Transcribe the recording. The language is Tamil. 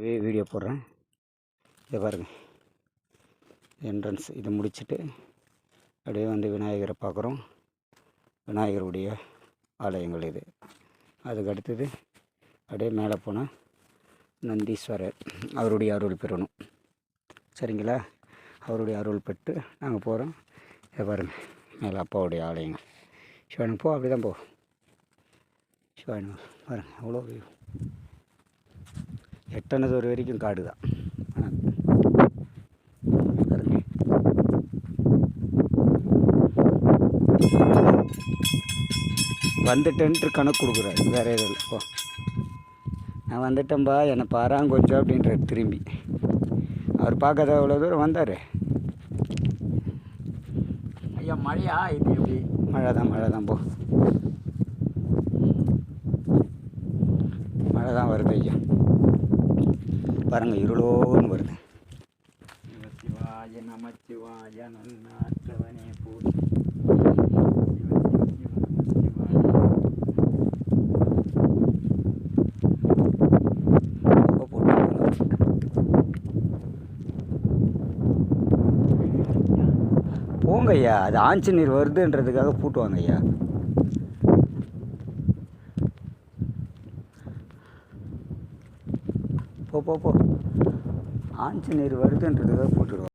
வீடியோ போடுறேன். இதை பாருங்கள், என்ட்ரன்ஸ் இதை முடிச்சுட்டு அப்படியே வந்து விநாயகரை பார்க்குறோம். விநாயகருடைய ஆலயங்கள் இது. அதுக்கு அடுத்தது அப்படியே மேலே போனால் நந்தீஸ்வரர், அவருடைய அருள் பெறணும். சரிங்களா? அவருடைய அருள் பெற்று நாங்கள் போகிறோம். இதை பாருங்கள், மேலே அப்பாவுடைய ஆலயங்கள். சிவனுக்கு போ, அப்படி தான் போ. சிவனு பாருங்கள், அவ்வளோ வியூ. எட்டனது ஒரு வரைக்கும் காடு தான். பாருங்க, வந்துட்டேன்ட்டு கணக்கு கொடுக்குறாரு, வேறு எதுவும் இல்லை. போ, நான் வந்துட்டேன்பா, என்னை பாராங்க கொஞ்சம் அப்படின்றார் திரும்பி. அவர் பார்க்காத அவ்வளோ தூரம் வந்தார். ஐயா மழையா? இது எப்படி? மழை தான் போ, மழை தான் வருது ஐயா. பாருங்கள், இருளோன்னு வருது. சிவாய நமச்சிவாய நன்னாற்றவனே போய் போங்க ஐயா, அது ஆஞ்சநீர் வருதுன்றதுக்காக பூட்டுவாங்க ஐயா. போ, ஆஞ்சநீர் வருதுன்றதுக்காக போட்டுடுவாங்க.